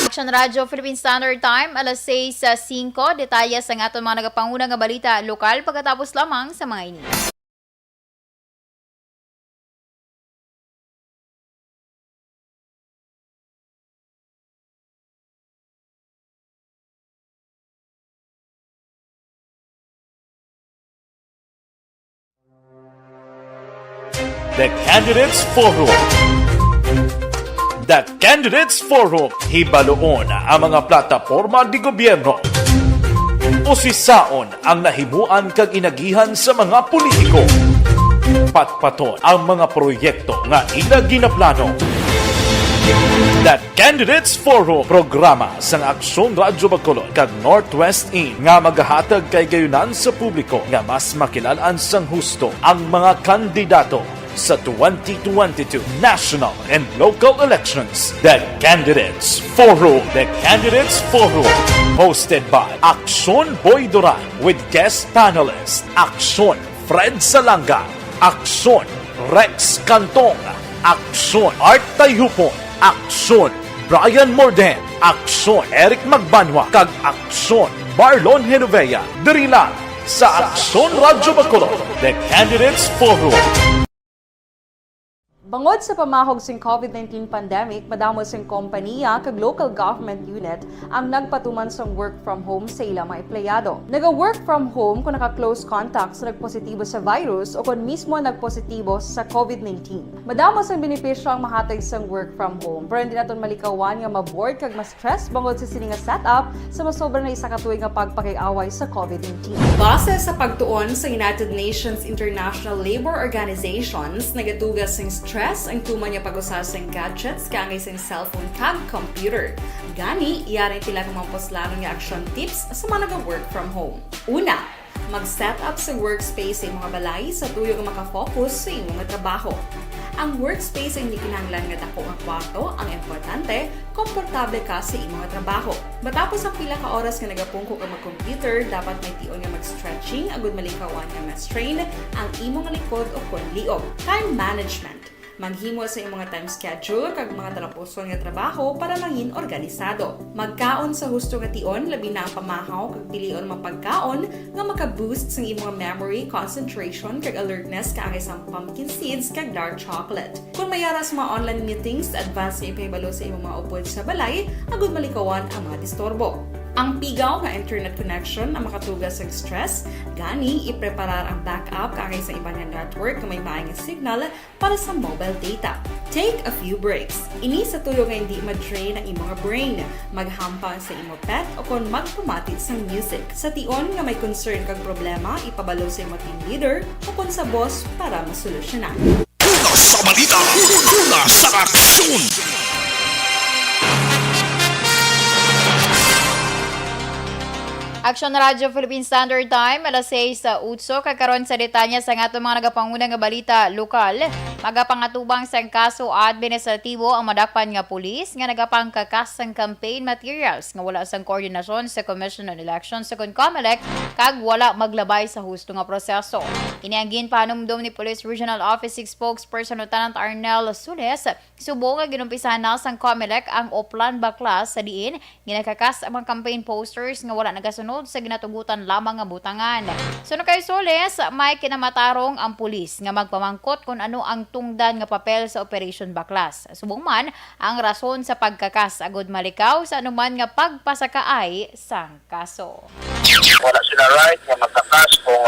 Aksyon Radyo Philippine Standard Time, alas 6:05. Detalye sa aton mga nagapanguna nga balita lokal pagkatapos lamang sa mga ini. The Candidates Forum. The Candidates Forum, hibaloon ang mga plataporma di gobyerno. Usisaon ang nahimuan kag inagihan sa mga politiko. Patpaton ang mga proyekto nga ila ginaplano. The Candidates Forum, programa sang Aksyon Radyo Bacolod kag Northwest In nga magahatag kay gayunan sa publiko nga mas makilalaan sang husto ang mga kandidato sa 2022 national and local elections. The Candidates Forum. The Candidates Forum. Hosted by Aksyon Boy Duran with guest panelists Aksyon Fred Salanga, Aksyon Rex Cantong, Aksyon Art Tayhupon, Aksyon Brian Morden, Aksyon Eric Magbanwa, kag Aksyon Marlon Genovea. Diri lang sa Aksyon Radyo Bacolod. The Candidates Forum. Bangod sa pamahog sing COVID-19 pandemic, madamo sing kompanya kag local government unit ang nagpatuman sang work from home sa ilang mga empleyado. Naga-work from home kung naka-close contact sa nagpositibo sa virus o kung mismo nagpositibo sa COVID-19. Madamo sang benepisyo ang mahatag sang work from home, pero hindi naton malikawan nga maboard kag ma-stress bangod sa sini nga setup sa masobra na isa ka tuig nga pagpakiaway sa COVID-19. Base sa pagtuon sa United Nations International Labor Organizations, nagatugas sing stress ang tuman niya pag-usas ng gadgets kangay sa cellphone kag computer. Gani, iyaring pila ng mga poslanong nga action tips sa mga nag-work from home. Una, mag-set up sa workspace sa mga balay sa tuyo nga makafocus sa imong trabaho. Ang workspace ay hindi kinahanglan nga dako nga kwarto, ang importante, komportable ka sa imong trabaho. Matapos ang pila ka oras nga nagapungko ka mag-computer, dapat may tion nga mag-stretching agud malikawan nga ma-strain ang imong likod o konliog. Time management. Maghimo sa imong time schedule kag mga talapuson nga trabaho para maging organisado. Magkaon sa husto nga tion, labi na ang pamahaw kag pilion mapagkaon nga maka-boost sa imong memory, concentration kag alertness kaangay sang pumpkin seeds kag dark chocolate. Kung mayaras mga online meetings, advance nga ipahibalo sa imong mga upod sa balay, agud malikawan ang mga disturbo. Ang pigaw nga internet connection ang makatugas sa stress, gani ipreparar ang backup kaangay sa ibang network na may maayong signal para sa mobile data. Take a few breaks. Ini sa tuyo nga hindi ma-drain ang imong brain. Maghampang sa imong pet o kung magpumatid sa music. Sa tion nga may concern kag problema, ipabalo sa imong team leader o kung sa boss para masolusyonan. Una sa balita, una sa aksyon. Aksyon Radyo Philippine Standard Time, alas 6:08. Kakaroon sa detalye sa atong mga nagapanguna nga balita lokal. Magapangatubang sa kaso administratibo ang madakpan nga pulis nga nagapangkakas sang campaign materials nga wala sang koordinasyon sa Commission on Elections sa COMELEC kag wala maglabay sa husto nga proseso. Inianggin panumdum ni Police Regional Office 6 Spokesperson Lieutenant Arnel Sules, subong nga ginumpisahan na sang COMELEC ang Oplan Baklas sa diin ginakakas ang mga campaign posters nga wala nagasunod sa ginatugutan lamang nga butangan. Suno kay Sules, may kinamatarong ang pulis nga magpamangkot kung ano ang tungdan nga papel sa Operation Baklas. Subong man ang rason sa pagkakas agud malikaw sa anuman nga pagpasakaay sang kaso. Wala sila right na magkakas kung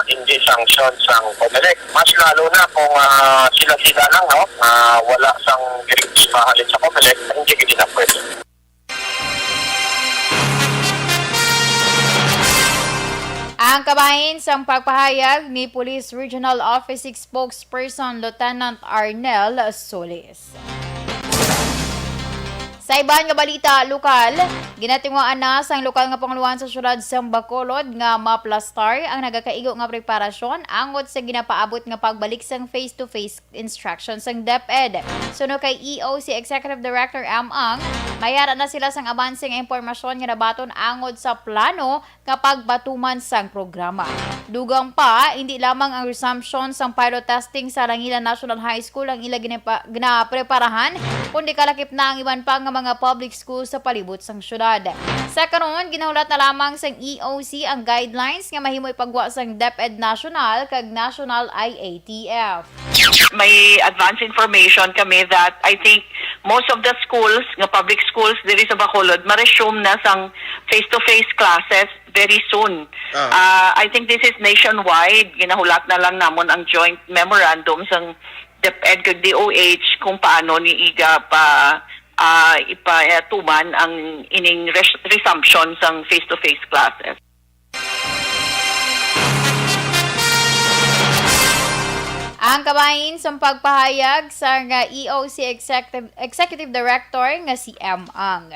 hindi sanction sang COMELEC. Mas lalo na kung sila lang, no? Wala sang direct mahalin sa COMELEC, hindi gini na pwede. Ang kabahin sa pagpahayag ni Police Regional Office 6 Spokesperson Lieutenant Arnel Solis. Sa iban nga balita lokal, ginatingwaan na sang lokal nga panguluhan sa syudad sa Bacolod nga maplastar ang nagakaigo nga preparasyon angot sa ginapaabot nga pagbalik sang face-to-face instructions sang DepEd. Suno kay EOC Executive Director Ang, mayara na sila sang abanse nga impormasyon nga nabaton angot sa plano nga pagbatuman sang programa. Dugang pa, hindi lamang ang resumption sa pilot testing sa Langilan National High School ang ila ginapreparahan, kundi kalakip na ang iban pang mga public schools sa palibot sang syudad. Sa karon, ginahulat na lamang sang EOC ang guidelines nga mahimoy pagwa sang DepEd National kag National IATF. May advance information kami that I think most of the schools, nga public schools diri sa Bacolod, ma-resume na sang face-to-face classes very soon. I think this is nationwide. Ginahulat na lang namon ang joint memorandum sang DepEd kag DOH kung paano ni IGA ipatuman ang ining resumption sang face-to-face classes. Ang kabahin sa pagpahayag sa EOC Executive Director nga si M. Ang.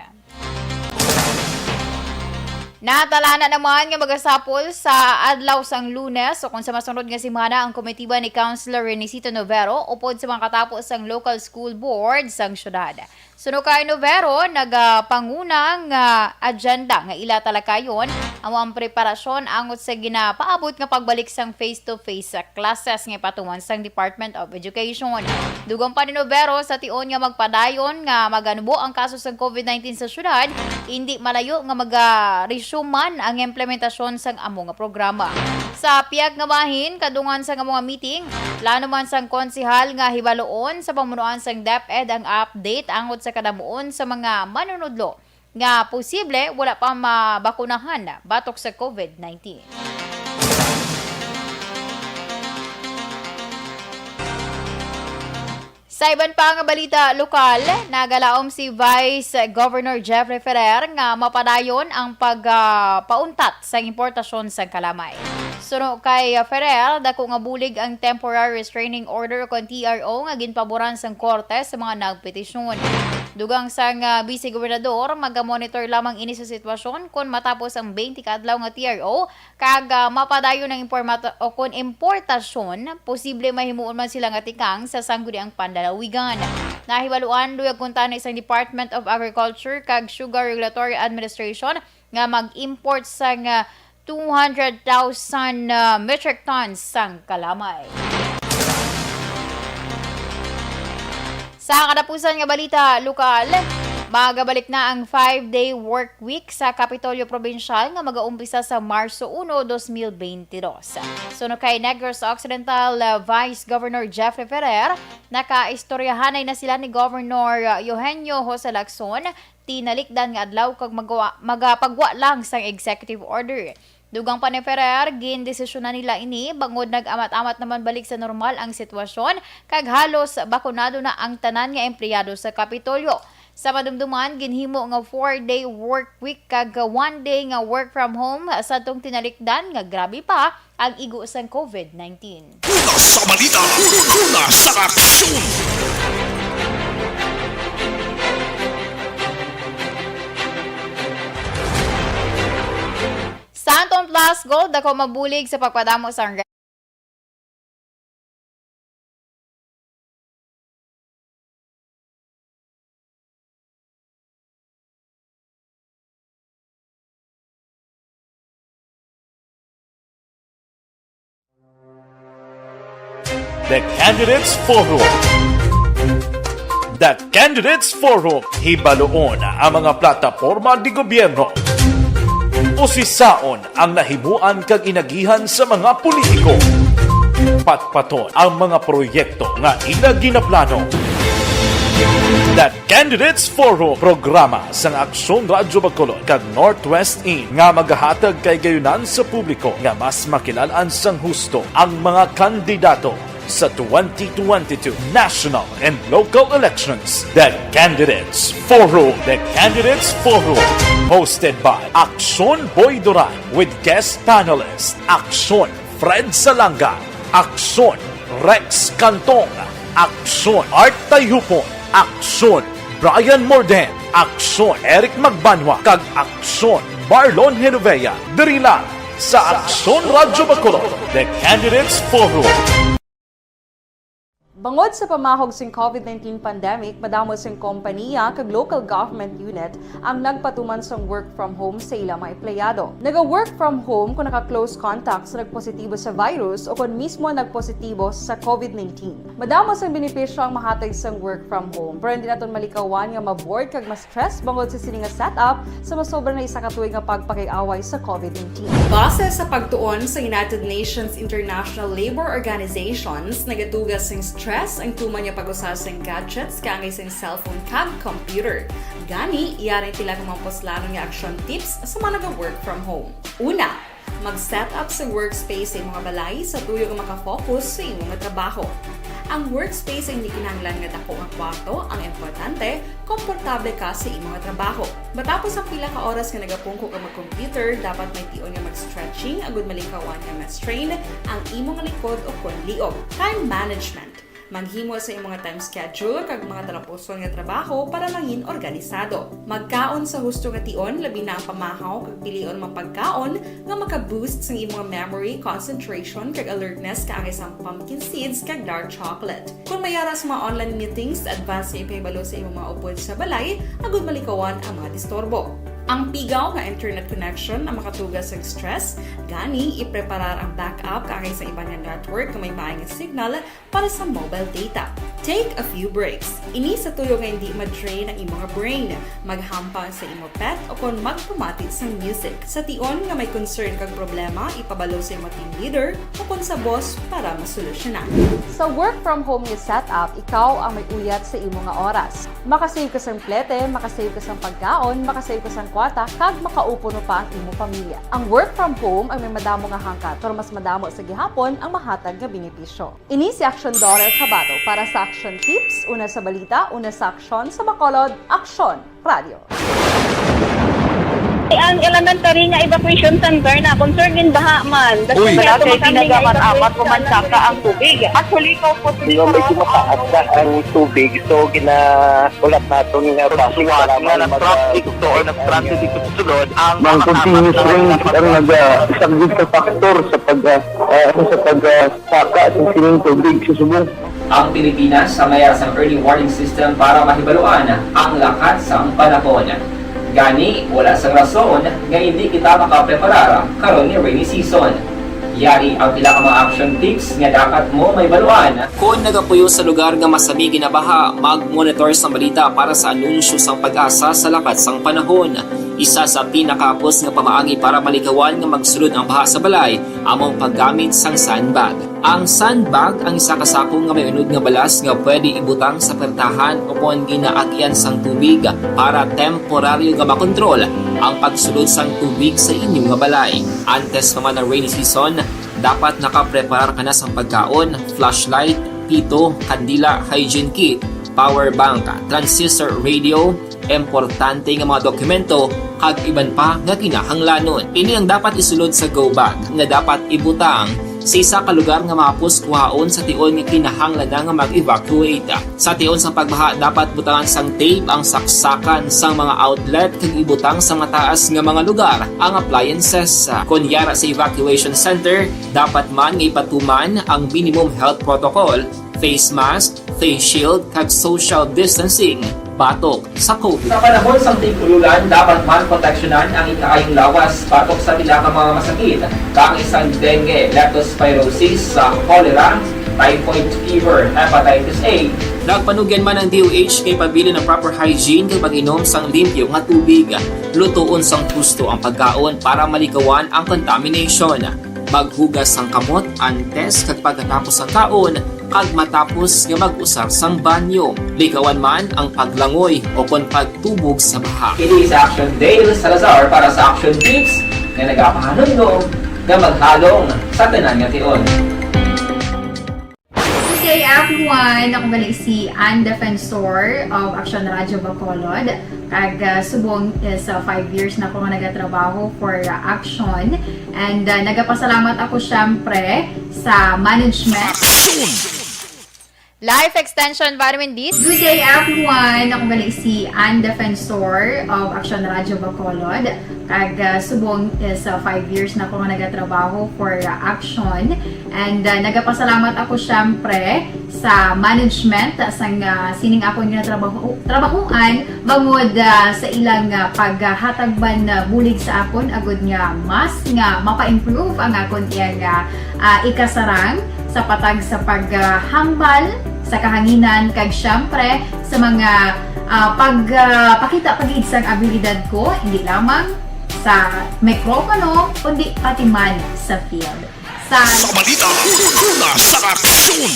Natala na naman nga magasapol sa adlaw sang Lunes o kung sa masunod nga simana ang komitiba ni Councilor Renisito Novero upod sa mga katapos sang local school board sang syudad. Suno kay Novero, nagapangunang agenda nga ila talakayon ang mga preparasyon angot sa ginapaabot nga pagbalik sang face-to-face classes nga patungan sang Department of Education. Dugang pa ni Novero sa tion nga magpadayon nga maganubo ang kaso sang COVID-19 sa syudad, hindi malayo nga mag-resuman ang implementasyon sang amo nga programa. Sa piyag nga bahin, kadungan sa mga meeting, plano man sang konsehal nga hibaloon sa pamunuan sang DepEd ang update angot sa kadamuon sa mga manunudlo nga posible wala pa mabakunahan batok sa COVID-19. Sa iban pa nga balita lokal, nagalaom si Vice Governor Jeffrey Ferrer nga mapadayon ang pagpauntat sa importasyon sa kalamay. Suno kay Ferrer, dako nga bulig ang temporary restraining order kon TRO nga ginpaboran sang korte sa mga nagpetisyon. Dugang sang vice-gobernador, magamonitor lamang ini sa sitwasyon kung matapos ang 20 kadlaw nga TRO kag mapadayon ng importasyon, posible mahimuon man sila nga tikang sa sangguniang pandalawigan. Nahibaluan luyag kunta na isang Department of Agriculture kag Sugar Regulatory Administration nga mag-import sang 200,000 metric tons sang kalamay. Sa kadapusan nga balita lokal, magabalik na ang 5-day work week sa Kapitolyo Provincial nga mag-uumpisa sa Marso 1, 2022. Suno kay Negros Occidental Vice Governor Jeffrey Ferrer, nakaistoryahanay na sila ni Governor Eugenio Jose Lacson, tinalikdan nga adlaw kag magapagwa lang sang executive order. Dugang pa ni Ferrer, gindesisyon na nila ini bangod nag-amat-amat naman balik sa normal ang sitwasyon kag halos bakunado na ang tanan nga empleyado sa Kapitolyo. Sa madumduman, ginhimo nga 4-day work week kag 1 day nga work from home sa tong tinalikdan nga grabe pa ang igo sang COVID-19. Una sa balita, una sa aksyon. Sa Anton Plus Gold, ako mabulig sa pagpadamo sa The Candidates Forum. The Candidates Forum. Hibaloon ang mga plataporma di gobyerno. Usisaon ang nahimuan kag inagihan sa mga politiko. Patpaton ang mga proyekto nga ila ginaplano. The Candidates Forum programa sang Aksyon Radyo Bacolod kag Northwest In nga magahatag kay gayunan sa publiko nga mas makilalaan sang husto ang mga kandidato sa 2022 national and local elections. The Candidates Forum. The Candidates Forum. Hosted by Aksyon Boy Duran with guest panelists Aksyon Fred Salanga, Aksyon Rex Cantong, Aksyon Art Tayupon, Aksyon Brian Morden, Aksyon Eric Magbanwa, kag Aksyon Marlon Genovea. Diri lang sa Aksyon Radyo Bacolod. The Candidates Forum. Bangod sa pamahog sing COVID-19 pandemic, madamo sing kompanya kag local government unit ang nagpatuman sang work from home sa ilang mga empleyado. Naga-work from home kung naka-close contact sa nagpositibo sa virus o kung mismo nagpositibo sa COVID-19. Madamo sang benepisyo ang mahatag sang work from home, pero hindi naton malikawan nga ma-bored kag ma-stress bangod sa sini nga setup sa masobra na isa ka tuig nga pagpakiaway sa COVID-19. Base sa pagtuon sa United Nations International Labor Organizations, nagatugas sing stress ang tuman niya pag-usar sing gadgets kangay sing cellphone kag computer. Gani, iyarin tila ng mga poslano nga action tips sa mga nag-work from home. Una, mag-set up sa workspace sa imong balay sa tuyo nga makafocus sa imong trabaho. Ang workspace ay hindi kinahanglan nga dako nga kwarto, ang importante, komportable ka sa imong trabaho. Matapos ang pila ka oras nga nagapungko ka mag-computer, dapat may tion nga mag-stretching agud malikawan nga ma-strain ang imong likod o kon liog. Time management. Maghimo sa imong time schedule kag mga talapuson nga trabaho para mangin organisado. Magkaon sa husto nga tion, labi na ang pamahaw kag pilion mang pagkaon nga maka-boost sa imong memory, concentration kag alertness kaagay sa pumpkin seeds kag dark chocolate. Kung mayara sa mga online meetings, advance sa ipahibalo sa imong mga upod sa balay, agud malikawan ang mga disturbo. Ang pigaw nga internet connection ang makatugas sa stress, gani ipreparar ang backup kaagay sa ibang nga network nga may maayong signal para sa mobile data. Take a few breaks. Ini sa tuyo nga hindi ma-drain ang imong brain, maghampang sa imong pet o kung magpumati sa music. Sa tion nga may concern kag problema, ipabalo sa imong team leader o kung sa boss para masolusyonan. Sa work from home nga setup, ikaw ang may uyat sa imong nga oras. Makasave ka sang plete, makasave ka sang pagkaon, makasave ka sang kwata, kag makaupo no pa ang imong pamilya. Ang work from home ay may madamo nga hangkat, pero mas madamo sa gihapon ang mahatag nga benepisyo. Ini si Aksyon Daughter Kabato para sa Action Tips, una sa balita, una sa aksyon, sa Bacolod, Aksyon Radio. Ang elementary nga evacuation center na concern din baha man. Uy, kasi tinagaman apat kumansaka ang tubig. Actually, ko po Di ba medyo mataas na ang tubig, so ginaulat natin nga pasuwat nga nag-traffic to or nag-transit dito sa sulod ang continuous rain ang nag-sagbit sa factor sa pagsaka at sining tubig sa subong. Ang Pilipinas sa mayroon sa early warning system para mahibaluan ang lakat sa panahon. Gani, wala sa rason nga hindi kita makapreparar karon ni rainy season. Yari ang pila ka mga action tips nga dapat mo may baluan. Kung nagapuyo sa lugar nga masabi ginabaha, mag-monitor sa balita para sa anunsyo sang pag-asa sa lakat sang panahon. Isa sa pinakapos nga pamaagi para malikawan nga magsulod ang baha sa balay, among paggamit sang sandbag. Ang sandbag ang isa kasakong nga may unod nga balas nga pwede ibutang sa pertahan o kung ginaagyan sang tubig para temporaryo nga makontrol ang pagsulod sang tubig sa inyong nga balay. Antes naman ng rainy season, dapat nakapreparar ka na sa pagkaon, flashlight, pito, kandila, hygiene kit, power bank, transistor radio, importante nga mga dokumento, kag iban pa nga kinahanglanon. Ini ang dapat isulod sa go bag nga dapat ibutang sa isa ka lugar nga mapos kuhaon sa tion nga kinahanglan nga mag-evacuate. Sa tion sa pagbaha, dapat butangan sang tape ang saksakan sang mga outlet kag ibutang sa mataas nga mga lugar ang appliances. Kunyara sa evacuation center, dapat man nga ipatuman ang minimum health protocol, face mask, face shield, kag social distancing, batok sa COVID. Sa panahon sa tigululan, dapat man proteksyonan ang ikaayong lawas batok sa pila ka mga masakit, kang isang dengue, leptospirosis, cholera, typhoid fever, hepatitis A. Nagpanugyan man ang DOH kay pabili ng proper hygiene kay pag-inom sang limpyo nga tubig. Lutuon sang husto ang pagkaon para malikawan ang contamination. Maghugas sang kamot antes kag pagkatapos ang kaon, kag matapos nga mag-usar sang banyo. Likawan man ang paglangoy o kon pagtubog sa baha. Kini sa Action Dale Salazar para sa Action Tips nga nagapahanong nga maghalong sa tanan nga tion. Good day everyone! Ako balik si Defensor of Aksyon Radio Bacolod. Kag subong sa 5 years na ako nga nagatrabaho for Aksyon. And nagapasalamat ako syempre sa management. Life Extension Vitamin D. Good day everyone! Ako balik si Defensor of Aksyon Radio Bacolod. Kag subong sa 5 years na ako nga nagatrabaho for Aksyon. And nagapasalamat ako syempre sa sa management sang sining akong trabahuan bangod sa ilang paghatagban bulig sa akon agud nga mas nga mapa-improve ang akon iyang ikasarang sa patag sa paghambal sa kahanginan kag syempre sa mga pagpakita pagid sang abilidad ko hindi lamang sa mikropono kundi pati man sa field. Sa balita, una sa aksyon!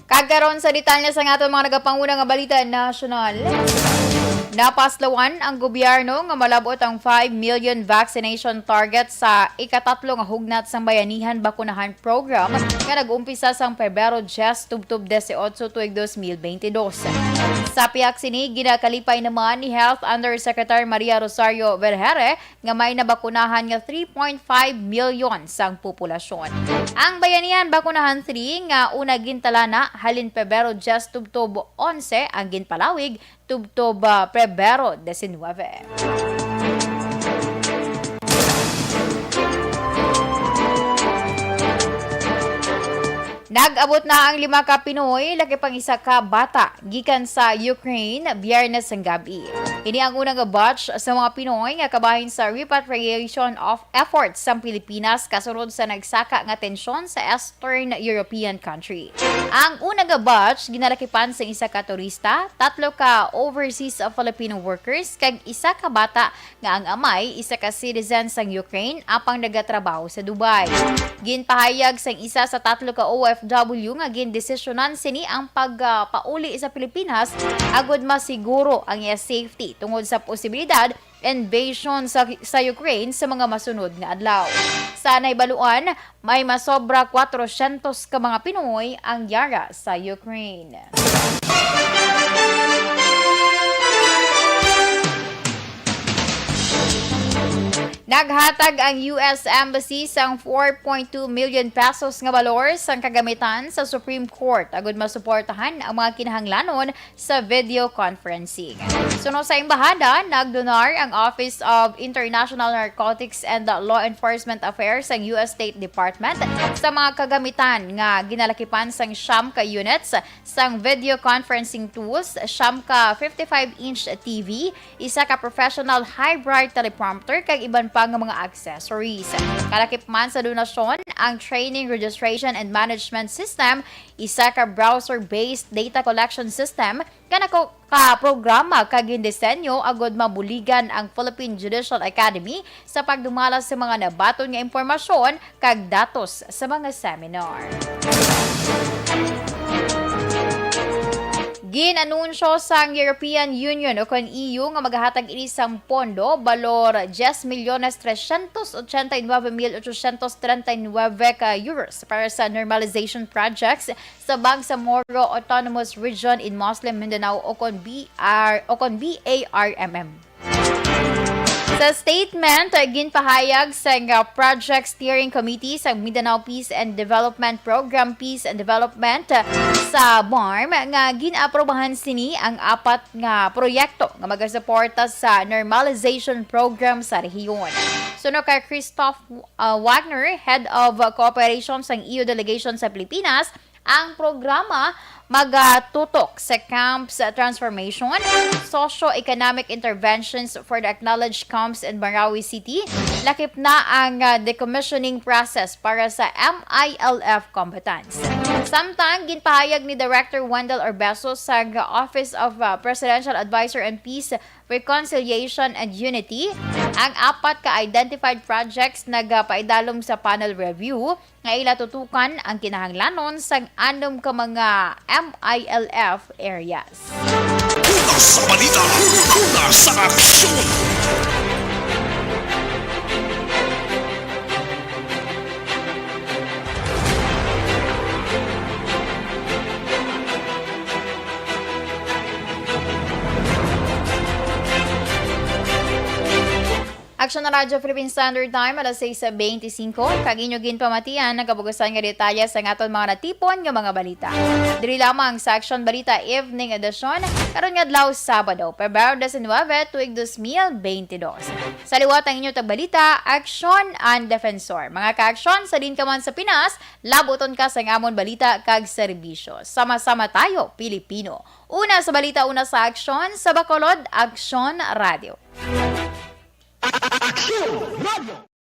Kagkaroon sa detalye sa aton mga nagapangunang nga balita nasyonal. Napaslawan ang gobyerno nga malabot ang 5 million vaccination target sa ikatatlo nga hugnat sang bayanihan bakunahan program nga nag-umpisa sang Pebrero 10 tubtob 18 tuig 2022. Sa piyak sini ginakalipay naman ni Health Undersecretary Maria Rosario Vergere nga may nabakunahan nga 3.5 million sang populasyon. Ang bayanihan bakunahan 3 nga una gintalana halin Pebrero 10 tubtob 11 ang ginpalawig tubtob Pebrero 19. Nag-abot na ang 5 ka Pinoy, laki pang 1 ka bata, gikan sa Ukraine, Biyernes ng gabi. Ini ang unang batch sa mga Pinoy nga kabahin sa repatriation of efforts sa Pilipinas kasunod sa nagsaka nga tensyon sa Eastern European country. Ang unang batch ginalakipan sa 1 ka turista, 3 ka overseas Filipino workers, kag 1 ka bata nga ang amay 1 ka citizen sa Ukraine apang nagatrabaho sa Dubai. Ginpahayag sa 1 sa 3 ka OFW nga gindesisyonan sini ang pagpauli sa Pilipinas agud masiguro ang iya safety tungod sa posibilidad invasion sa Ukraine sa mga masunod nga adlaw. Sa naibaluan, may masobra 400 ka mga Pinoy ang yara sa Ukraine. Naghatag ang US Embassy sang 4.2 million pesos nga balor sang kagamitan sa Supreme Court agud masuportahan ang mga kinahanglanon sa video conferencing. Suno sa embahada, nagdonar ang Office of International Narcotics and Law Enforcement Affairs sang US State Department sa mga kagamitan nga ginalakipan sang 9 ka units sang video conferencing tools, 9 ka 55-inch TV, 1 ka professional high-bright teleprompter kag iban pa nga mga accessories. Kalakip man sa donasyon ang Training, Registration and Management System, 1 ka browser-based data collection system, kanako ka programa kag gindisenyo agud mabuligan ang Philippine Judicial Academy sa pagdumala sa mga nabaton nga impormasyon kag datos sa mga seminar. Ginanunsyo sang European Union o kon EU nga maghahatag ini sang pondo balor 10,389,839 ka euros para sa normalization projects sa Bangsamoro Autonomous Region in Muslim Mindanao o kon BARMM. Sa statement, ginpahayag sa Project Steering Committee sa Mindanao Peace and Development Program Peace and Development sa BARM nga ginaprobahan sini ang 4 nga proyekto nga magasuporta sa normalization program sa rehiyon. Suno kay Christoph Wagner, Head of Cooperation sa EU Delegation sa Pilipinas, ang programa magatutok sa camps transformation, socio-economic interventions for the acknowledged camps in Marawi City, lakip na ang decommissioning process para sa MILF combatants. Samtang ginpahayag ni Director Wendell Orbeso sa Office of Presidential Advisor on Peace, Reconciliation and Unity, ang 4 ka-identified projects nagpaidalom sa panel review nga ilatutukan ang kinahanglanon sa 6 ka mga MILF areas. Una sa balita, una sa aksyon! Aksyon na Radyo Philippine Standard Time, alas 6:25. Kaginyo ginpamatian, nagabugasan nga detalye sa ngaton mga natipon nga mga balita. Diri lamang sa Aksyon Balita Evening Edition, karon nga adlaw Sabado, Pebrero 19, tuig 2022. Sa liwat ang inyo tagbalita, Aksyon and Defensor. Mga ka-aksyon sa din ka man sa Pinas, laboton ka sa ngamon balita kag serbisyo. Sama-sama tayo, Pilipino. Una sa balita, una sa Aksyon, sa Bacolod, Aksyon Radio. Aksyon Radio.